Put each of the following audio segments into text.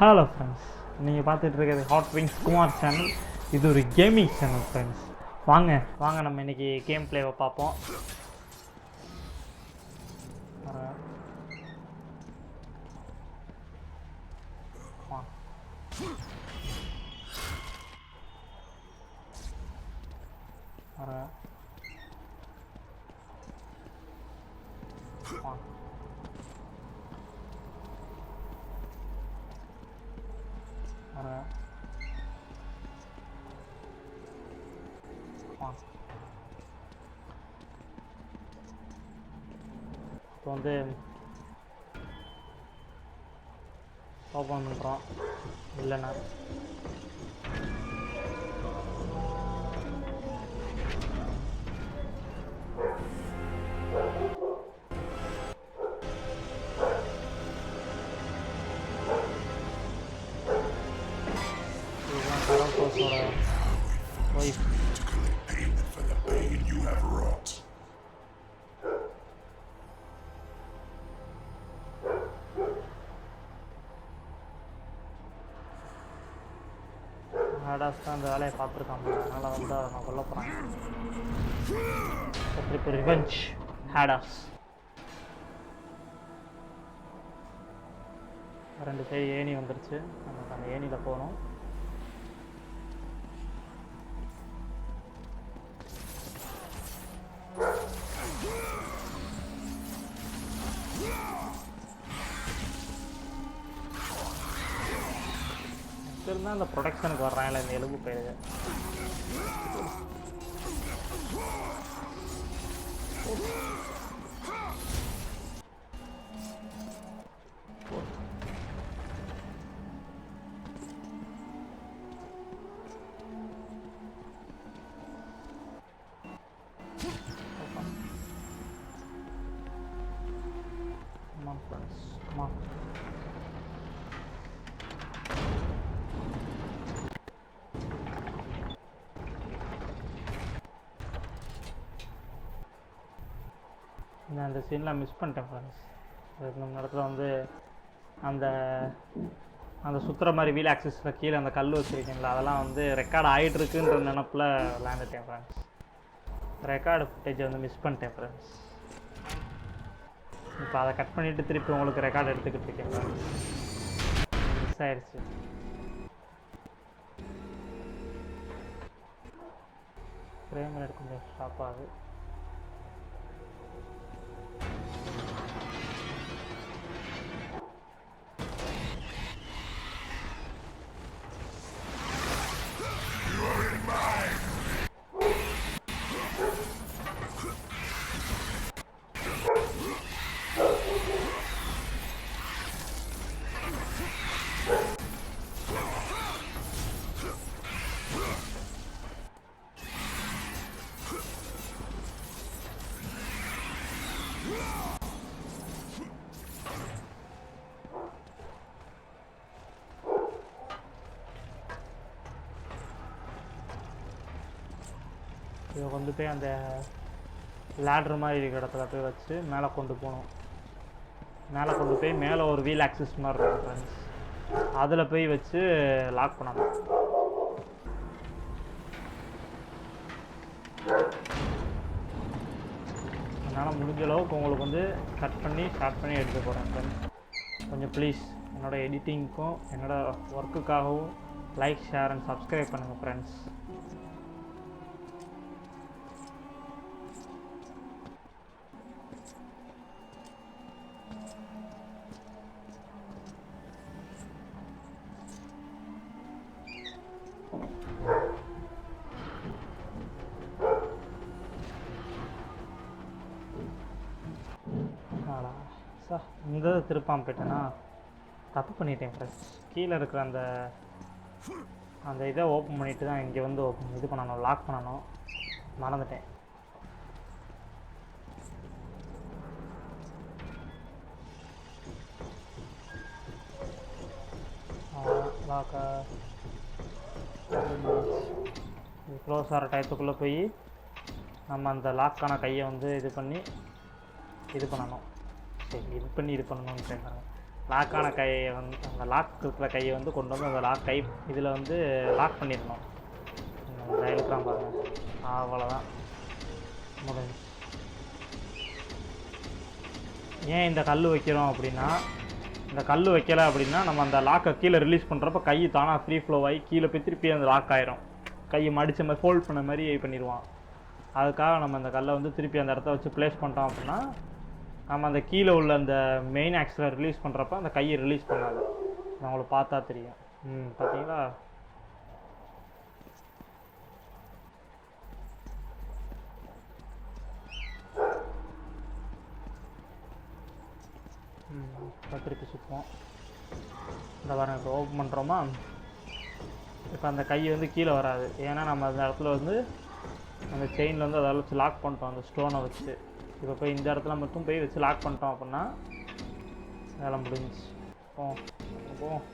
Hello friends, நீங்கள் பார்த்துட்டு இருக்கிறது ஹாட் விங்ஸ் குமார் சேனல். இது ஒரு கேமிங் சேனல் ஃப்ரெண்ட்ஸ். வாங்க நம்ம இன்றைக்கி கேம் பிளேவை பார்ப்போம். இப்போ வந்து ஓப்பன் பண்ணுறோம். இல்லைண்ணா இதுதான் கரோக்கோஸோட ஒய்ஃப். ஹேடாஸ் தான் அந்த வேலையை பார்த்துருக்காங்க, அதனால் வந்து அதை நான் கொல்ல போகிறேன். இப்போ ரிவெஞ்ச் ஹேடாஸ். 2 சைடு ஏணி வந்துருச்சு, நமக்கு அந்த ஏணியில் போகணும். இருந்தால் அந்த ப்ரொடக்ஷனுக்கு வர்றான், இல்லை இந்த எலும்பு போயிடுது. நான் அந்த சீன்லாம் மிஸ் பண்ணிட்டேன் ஃப்ரெண்ட்ஸ். நம்ம இடத்துல வந்து அந்த அந்த சுற்றுற மாதிரி வீல் ஆக்சிஸில் கீழே அந்த கல் வச்சுருக்கீங்களா, அதெல்லாம் வந்து ரெக்கார்ட் ஆகிட்டுருக்குன்ற நினப்பில் விளையாண்டுட்டேன் ஃப்ரெண்ட்ஸ். ரெக்கார்டு ஃபுட்டேஜை வந்து மிஸ் பண்ணிட்டேன் ஃப்ரெண்ட்ஸ். இப்போ அதை கட் பண்ணிவிட்டு திருப்பி உங்களுக்கு ரெக்கார்டு எடுத்துக்கிட்டு இருக்கேன் ஃப்ரெண்ட்ஸ். மிஸ் ஆயிடுச்சு. ஃப்ரேம் ரேட் கொஞ்சம் ஸ்டாப் ஆகுது. இதை கொண்டு போய் அந்த லேட்ரு மாதிரி இருக்கிற இடத்துல போய் வச்சு மேலே கொண்டு போகணும். மேலே கொண்டு போய் மேலே ஒரு வீல் ஆக்சிஸ் மாதிரி இருக்கும் ஃப்ரெண்ட்ஸ், அதில் போய் வச்சு லாக் பண்ணணும். அதனால் முடிஞ்ச அளவுக்கு உங்களுக்கு வந்து கட் பண்ணி ஸ்டார்ட் பண்ணி எடுத்து போகிறேன் ஃப்ரெண்ட்ஸ். கொஞ்சம் ப்ளீஸ் என்னோடய எடிட்டிங்க்கும் என்னோடய ஒர்க்குக்காகவும் லைக், ஷேர் அண்ட் சப்ஸ்கிரைப் பண்ணுங்கள் ஃப்ரெண்ட்ஸ். இந்த திருப்பாமல் போயிட்டேன்னா தப்பு பண்ணிட்டேன் ஃப்ரெண்ட்ஸ். கீழே இருக்கிற அந்த இதை ஓப்பன் பண்ணிவிட்டு தான் இங்கே வந்து இது பண்ணணும், லாக் பண்ணணும். மறந்துட்டேன். லாக்கா க்ளோஸ் ஆகிற டயத்துக்குள்ளே போய் நம்ம அந்த லாக்கான கையை வந்து இது பண்ணணும். சரி, இது பண்ணணும்னு கேட்குறாங்க. லாக்கான கையை வந்து அந்த லாக் இருக்கிற கையை வந்து கொண்டு வந்து அந்த லாக் கை இதில் வந்து லாக் பண்ணிடணும். இழுக்கிறான் பாருங்க, அவ்வளோதான் முடிஞ்சு. ஏன் இந்த கல் வைக்கிறோம் அப்படின்னா, இந்த கல் வைக்கலை அப்படின்னா நம்ம அந்த லாக்கை கீழே ரிலீஸ் பண்ணுறப்ப கை தானாக ஃப்ரீ ஃப்ளோ ஆகி கீழே போய் திருப்பி அந்த லாக் ஆயிரும். கையை மடித்த மாதிரி ஃபோல்ட் பண்ண மாதிரி பண்ணிடுவான். அதுக்காக நம்ம அந்த கல்லை வந்து திருப்பி அந்த இடத்த வச்சு ப்ளேஸ் பண்ணிட்டோம் அப்படின்னா நம்ம அந்த கீழே உள்ள அந்த மெயின் ஆக்ஸில் ரிலீஸ் பண்ணுறப்ப அந்த கையை ரிலீஸ் பண்ணாது. நம்மளுக்கு பார்த்தா தெரியும். பார்த்தீங்களா? திருப்பி சுற்றுவோம். இந்த வாரம் இப்போ ஓப்பன் பண்ணுறோமா, இப்போ அந்த கை வந்து கீழே வராது. ஏன்னா நம்ம அந்த இடத்துல வந்து அந்த செயினில் வந்து அதை வச்சு லாக் பண்ணிட்டோம் அந்த ஸ்டோனை வச்சு. இப்போ போய் இந்த இடத்துல மட்டும் போய் வச்சு லாக் பண்ணிட்டோம் அப்படின்னா வேலை முடிஞ்சிச்சு. போவோம் போவோம்.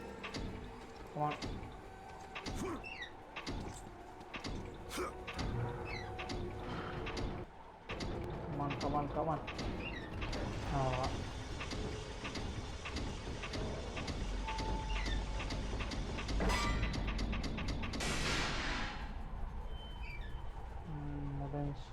Come on come on come on come on. அவ்வளோதான். முடிஞ்சு.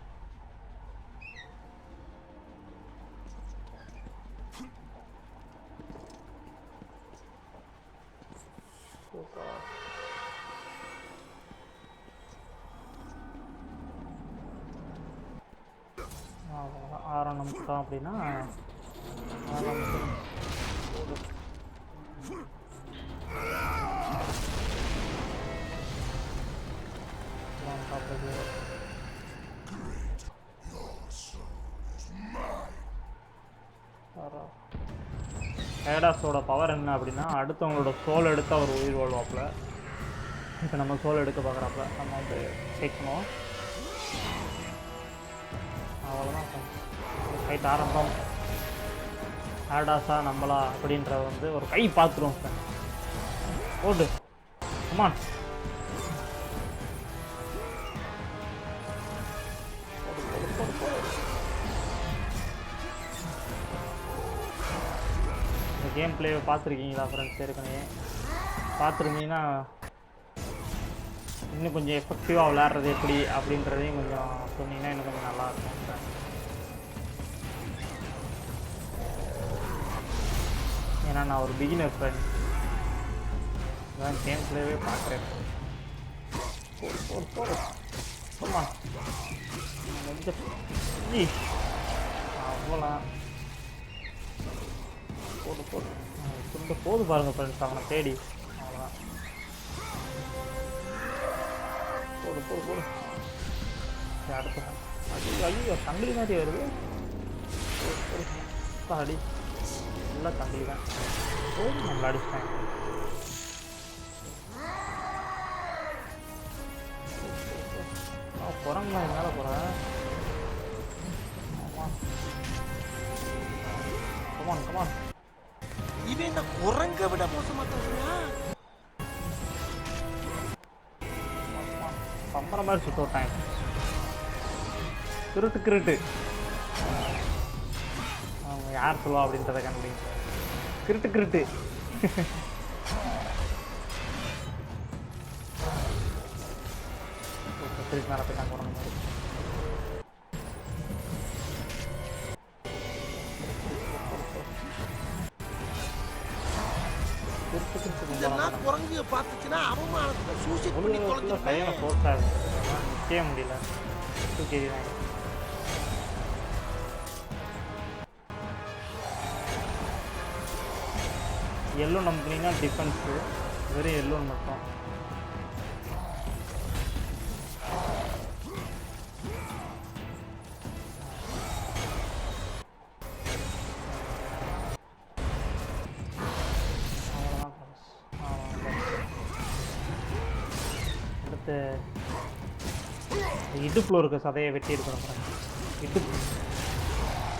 ஆரம்பிச்சிட்டோம் அப்படின்னா ஹேடாஸோட பவர் என்ன அப்படின்னா, அடுத்தவங்களோட சோல் எடுத்து அவர் உயிர் வாழ்வாப்பில். இப்போ நம்ம சோல் எடுக்க பார்க்குறாப்புல நம்ம வந்து சேர்க்கணும். அவ்வளோதான் ஃபைட் ஆரம்பம். ஹேடாஸா நம்மளா அப்படின்ற வந்து ஒரு கை பார்த்துருவோம் சார். ஓடு கமான். இந்த கேம் பிளேவை பார்த்துருக்கீங்களா ஃப்ரெண்ட்ஸ்? ஏற்கனவே பார்த்துருந்தீங்கன்னா இன்னும் கொஞ்சம் எஃபெக்டிவாக விளையாடுறது எப்படி அப்படின்றதையும் கொஞ்சம் சொன்னீங்கன்னா இன்னும் கொஞ்சம் நல்லாயிருக்கும். ஏன்னா நான் ஒரு பிகினர் ஃப்ரெண்ட், அதான் கேம் பிளேவே பார்க்குறேன். அவ்வளோ போடு போடு துண்டு போது பாருங்கள் ஃப்ரெண்ட்ஸ், அவனை தேடி. அவ்வளோதான். போடு போடு போடு. அடுத்த ஐயோ தங்கிலி மாதிரி வருது. அடி எல்லாம் தங்கிலி தான். போது நம்மளை அடிச்சிட்டாங்க. குரங்கு மேலே போகிறேன். ஆமாம் கமான் கமான். இவன் இந்த குரங்க விட மோசமாக பம்பர மாதிரி சுத்த விட்டாங்க. கிருட்டு கிருட்டு அவங்க யார் சொல்லுவா அப்படின்றத கண்டுபிடிங்க. கிருட்டு கிருட்டு. திருப்பி நடத்திட்டாங்க குரங்கு மாதிரி. குரங்கு பார்த்துச்சுன்னா அவமானத்தை சூசைட் பண்ணி தொலைஞ்சிருமே. கையில போட்டாது, நிற்கவே முடியல. தூக்கிடுவாங்க. எல்லோ நம்பினீங்கன்னா டிஃபென்ஸு, வெறும் எல்லோன்னு மட்டும். அடுத்து இடுப்பில் இருக்க சதையை வெட்டி எடுக்கணும். இடுப்பு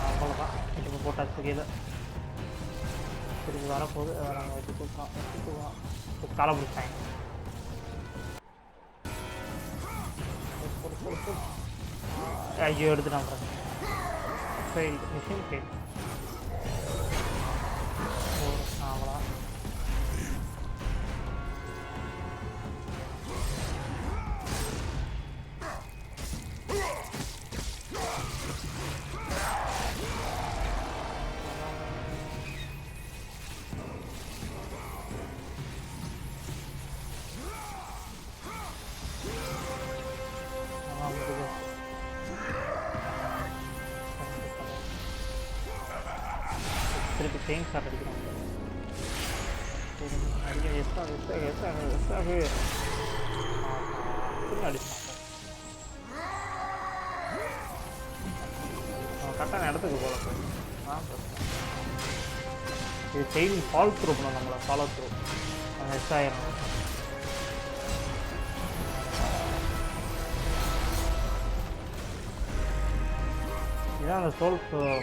அவ்வளோதான். இடுப்பு போட்டாச்சு கீழே. திருப்பி வரப்போகுது, அதை நாங்கள் வச்சு தூக்கலாம். காலை பிடிச்சாங்க. ஐயோ எடுத்துட்டான். Fail, machine fail. திருப்பி செயின் ஷாட் அடிக்கிறாங்க. அடிக்க எஸ்ஸாக அடிச்சான். கரெக்டான இடத்துக்கு போல இது செயின் ஃபாலோ த்ரூ பண்ணணும். நம்மளை ஃபாலோ த்ரூ நம்ம எஸ் ஆயிரும். இதுதான் அந்த சோல்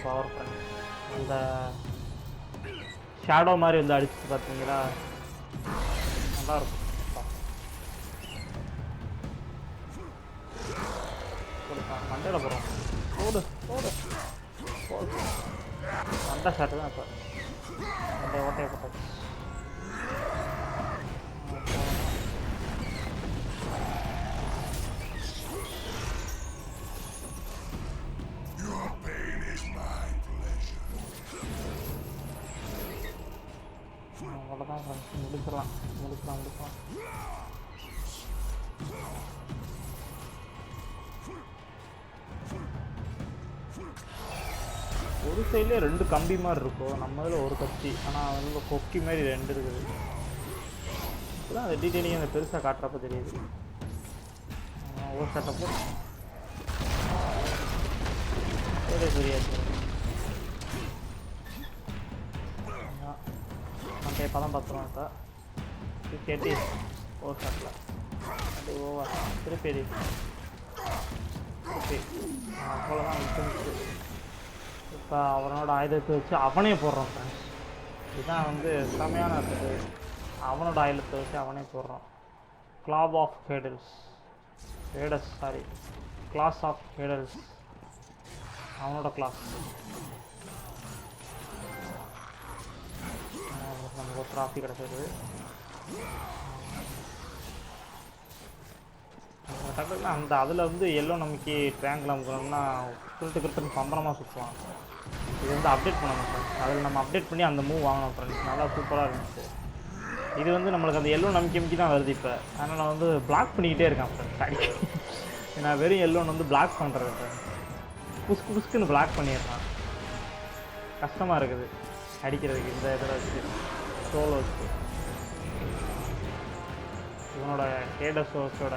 பவர் பண்ணி அந்த ஷேடோ மாதிரி வந்து அடிச்சு பார்த்தீங்களா, நல்லா இருக்கும். மண்டையில் போகிறோம் ஓடு ஓடு மண்டை ஷாட்டு தான் இப்போ மண்டை ஓட்டையை போட்டாச்சு. அவ்வளோதான் முடிச்சிடலாம். ஒரு சைட்லேயே 2 கம்பி மாதிரி இருக்கும், நம்ம இதில் ஒரு கத்தி. ஆனால் வந்து கொக்கி மாதிரி 2 இருக்குது. இப்போதான் அந்த டீட்டெயிலிங் அந்த பெருசாக காட்டுறப்ப தெரியுது. ஒரு சட்டப்போ தெரியாது. நம்ம பதம் பார்த்துருவோம். இப்போ கேட்டு ஒரு ஷாட்டில் அப்படி ஓவர் திருப்பி அவ்வளோதான் விட்டு. இப்போ அவனோட ஆயுதத்தை வச்சு அவனே போடுறான் ஃப்ரெண்ட்ஸ். இதுதான் வந்து செமையான இருக்குது. அவனோட ஆயுதத்தை வச்சு அவனே போடுறான். கிளாஸ் ஆஃப் ஹேடல்ஸ் அவனோட கிளாஸ். நமக்கு ஒரு ட்ராஃபி கிடச்சிது. டக்குன்னு அந்த அதில் வந்து எல்லோ நமக்கு ட்ரையாங்கிள் அமுக்கணும்னா கிருட்டுன்னு பம்பரமாக சுற்றுவான். இது வந்து அப்டேட் பண்ணணும் ஃப்ரெண்ட்ஸ். அதில் நம்ம அப்டேட் பண்ணி அந்த மூவ் வாங்கணும் ஃப்ரெண்ட்ஸ். நல்லா சூப்பராக இருந்துச்சு. இது வந்து நம்மளுக்கு அந்த எல்லோ நம்பிக்கை தான் வருது இப்போ. அதனால் நான் வந்து பிளாக் பண்ணிக்கிட்டே இருக்கேன் ஃப்ரெண்ட்ஸ். நான் வெறும் எல்லோன்னு வந்து பிளாக் பண்ணுறது ஃப்ரெண்ட்ஸ். புஸ்க்குன்னு பிளாக் பண்ணிடுறான். கஷ்டமாக இருக்குது அடிக்கிறதுக்கு. இந்த இதில் வச்சு சோலோ வச்சு இவனோட கேடஸோஸோட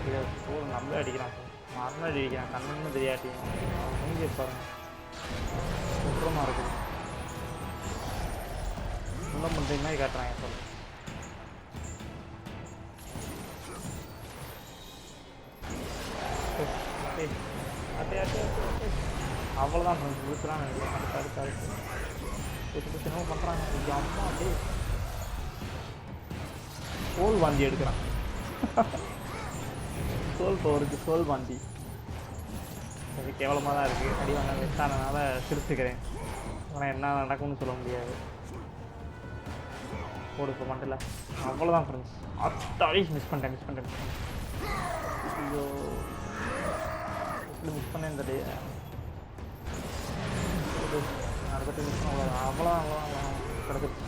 இதை சோல் நம்பவே அடிக்கிறான். மரணம் அடிக்கிறான். கண்ணுன்னு தெரியாட்டி மூஞ்சி பாருங்க சுத்தமாக இருக்குது. உள்ள பண்ணுற மாதிரி காட்டுறாங்க சொல்லு. அவ்வளோதான் ஃப்ரெண்ட்ஸ். விழுத்துலாம் நினைக்கிறேன். அடுத்து என்ன பண்ணுறாங்க அம்மா அப்படியே சோல் வாந்தி எடுக்கிறான். சோல் பவருக்கு சோல் வாந்தி. அது கேவலமாக தான் இருக்குது. அடி வாங்க வெஸ்டானனால சிரிச்சுக்கிறேன். ஆனால் என்ன நடக்கும்னு சொல்ல முடியாது. போடு மண்டல. அவ்வளோதான் ஃப்ரெண்ட்ஸ். அட்டாலிஸ் மிஸ் பண்ணிட்டேன். ஐயோ எப்படி மிஸ் பண்ணேன் இந்த டே. அடுத்த மிஸ் பண்ணக்கூடாது. அவ்வளோதான் கிடச்சிருச்சு.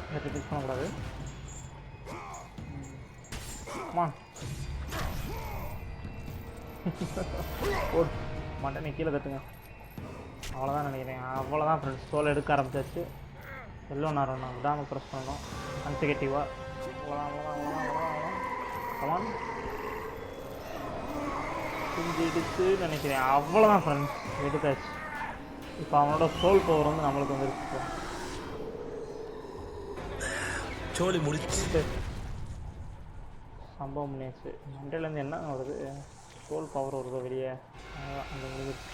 நேற்று மிஸ் பண்ணக்கூடாது. போடு மட்டனை கீழே தட்டுங்க. அவ்வளோதான் நினைக்கிறேன். அவ்வளோதான் ஃப்ரெண்ட்ஸ். சோல் எடுக்க ஆரம்பிச்சாச்சு. எல்லோ நேரம் விடாமல் ப்ரெஸ் பண்ணணும் கன்சிகட்டிவாக. அவ்வளோதான் செஞ்சு எடுத்து நினைக்கிறேன். அவ்வளோதான் ஃப்ரெண்ட்ஸ் எடுத்தாச்சு. இப்போ அவனோட சோல் பவர் வந்து நம்மளுக்கு வந்துருக்கு. சோலி முடிச்சு சம்பவம் பண்ணியாச்சு. மண்டையிலேருந்து என்ன வருது? சோல் பவர் வருது வெளியே. அந்த முடிஞ்சிருச்சு.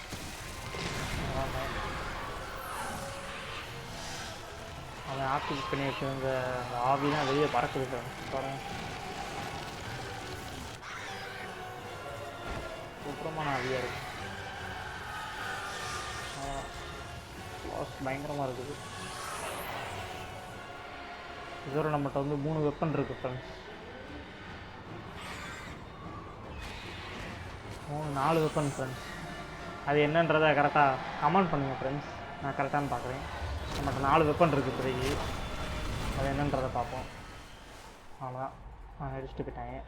அவன் ஆக்டிவேட் பண்ணி வச்சுருந்த அந்த ஆவிலாம் வெளியே பறக்குது பாருங்க. சூப்பரமான ஆவியாக இருக்குது. பயங்கரமாக இருக்குது. இதோட நம்மகிட்ட வந்து 3 வெப்பன் இருக்குது ஃப்ரெண்ட்ஸ். 4 weapon friends. அது என்னன்றதை கரெக்டாக கமெண்ட் பண்ணுங்கள் ஃப்ரெண்ட்ஸ். நான் கரெக்டானு பார்க்குறேன். நம்மகிட்ட 4 வெப்பன் இருக்குது இப்போதைக்கு. அது என்னன்றதை பார்ப்போம். அவ்வளோதான். நான் அடிச்சுட்டு போயிட்டாங்க.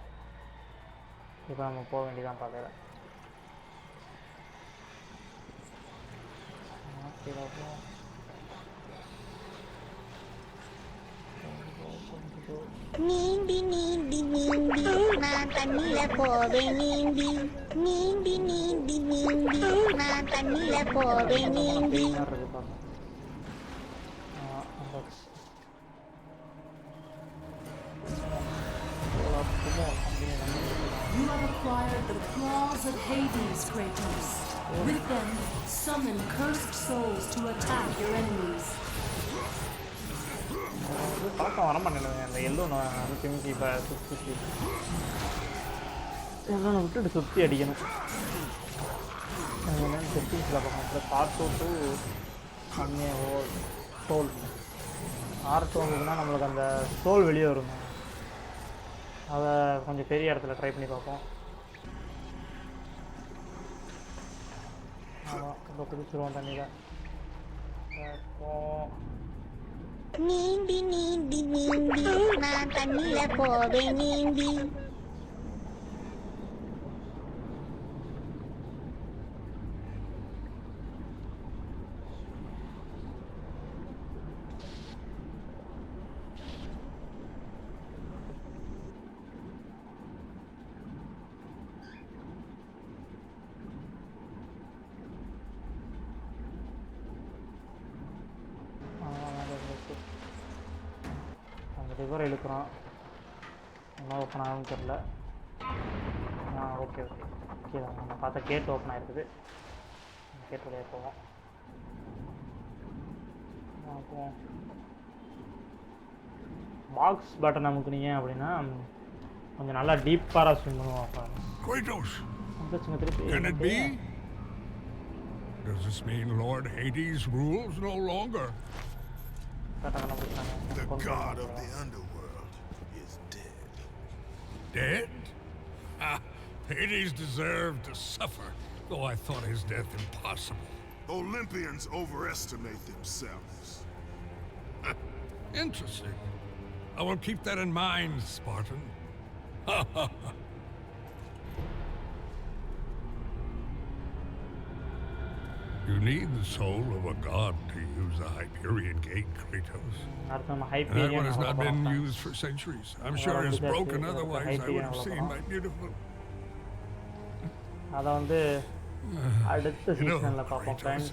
இப்போ நம்ம போக வேண்டியதான் பார்க்குறேன். ஓகே நீந்தி நீந்தி நீந்தி நான் தண்ணில போவேன் நீந்தி நீந்தி நீந்தி நீந்தி நான் தண்ணில போவேன் நீந்தி. இருக்கு பாருங்க. வந்தாச்சு. You have acquired the claws of Hades, Kratos. With them, summon cursed souls to attack your enemies. பழக்கம் வர மாட்டேங்குது அந்த எல்லோ அனுப்பி இப்போ சுற்றி எல்லாம் விட்டுட்டு சுற்றி அடிக்கணும். செட்டிங்ஸில் பார்க்கணும் பார்ட் டூ கம்மிய சோல் ஆர்ட் வந்ததுன்னா நம்மளுக்கு அந்த சோல் வெளியே வருங்க. அதை கொஞ்சம் பெரிய இடத்துல ட்ரை பண்ணி பார்ப்போம். ஆமாம் இப்போ குதிச்சிருவோம் தண்ணியில். நீந்தி நீந்தி நீந்தி நான் தண்ணில போவேன் நீந்தி. அந்த ரிவர் இழுக்கிறோம். என்ன ஓப்பன் ஆகும்னு தெரில. ஓகே ஓகே ஓகே தான் நம்ம பார்த்தா கேட் ஓப்பன் ஆகிருக்குது. கேட் வழியாக போவோம். பாக்ஸ் பட்டன் அமுக்குனீங்க அப்படின்னா கொஞ்சம் நல்லா டீப்பாக ஸ்விம் பண்ணுவோம். Kratos, திருப்பி can it be? Does this mean Lord Hades rules no longer? The god of the underworld is dead. Dead? Ah, Hades deserved to suffer, though I thought his death impossible. Olympians overestimate themselves. Interesting. I will keep that in mind, Spartan. You need the soul of a god to use the Hyperion Gate, Kratos. That one has not been used for centuries. I'm sure it's broken, otherwise I would have seen my beautiful... அதை வந்து அடுத்த சீசனில் பார்ப்போம் friends.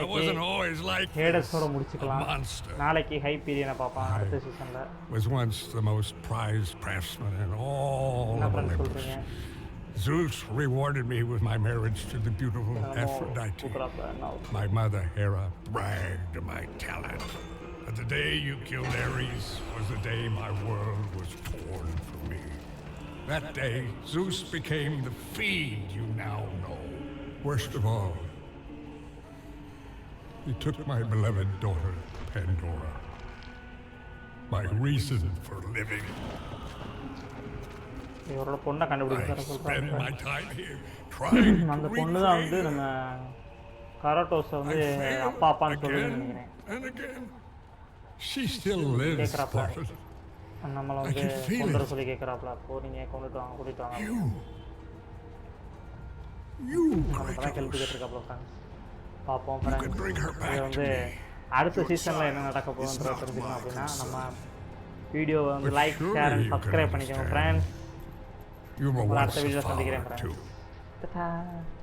I wasn't always like ஹேடஸோட a முடிச்சுக்கலாம். monster. நாளைக்கு ஹைப்பீரியனை பார்ப்போம் அடுத்த சீசனில். Was once the most prized craftsman in all என்ன of ஃப்ரெண்ட்ஸ் Olympus. சொல்கிறீங்க? Zeus rewarded me with my marriage to the beautiful Aphrodite. My mother Hera bragged of my talent. But the day you killed Ares was the day my world was torn from me. That day, Zeus became the fiend you now know. Worst of all, he took my beloved daughter, Pandora. My reason for living. இவரோட பொண்ணை I கண்டுபிடிச்சார spent சொல்கிறாங்க. my time here trying to அந்த பொண்ணு தான் வந்து recreate. நம்ம கராட்டோஸை I வந்து failed அப்பா அப்பான்னு சொல்லுன்னு again நினைக்கிறேன். and again. She still lives, கேட்குறாப்ல Spartan. நம்மளை I வந்து can feel கொண்டு வர it. சொல்லி கேட்குறாப்ல. போறீங்க கொண்டுட்டு வாங்க கூட்டிகிட்டு வாங்க. You, நம்ம தான் கேள்வி Kratos. கேட்டிருக்காப்ல ஃப்ரெண்ட்ஸ். பார்ப்போம் You can friends. bring her இது back to வந்து me. அடுத்த சீசனில் என்ன நடக்க போகுதுன்றத தெரிஞ்சுக்கணும் அப்படின்னா நம்ம வீடியோவை வந்து But like surely share and you can subscribe பண்ணிக்கோங்க understand. ஃப்ரெண்ட்ஸ். You were உங்களை once அடுத்த a வீடியோவில் சந்திக்கிறேன் father, too. ஃப்ரெண்ட்ஸ்.